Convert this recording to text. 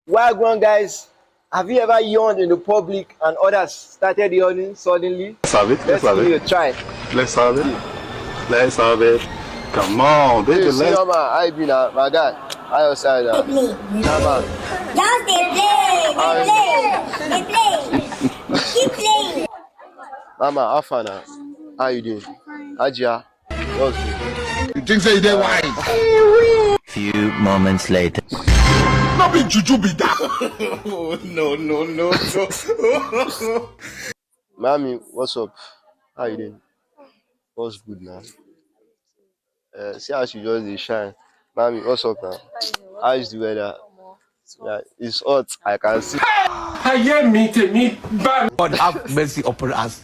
Wagwan guys, have you ever yawned in the public and others started yawning suddenly? Let's have it. Let's give it a try. Let's have it. Let's have it. Come on, baby. Hey, see, man, how you been, my guy? How outside now? Nah, man. Just they play. Keep playing. Mama, how far now? How you doing? Ajia, what's good? You think say they wise? Few moments later. Not be juju be that. No. Mommy, what's up? How you doing? What's good now? See how she just dey shine. Mommy, what's up now? How is the weather? Yeah, it's hot. I can see. I hear me, God have mercy upon us.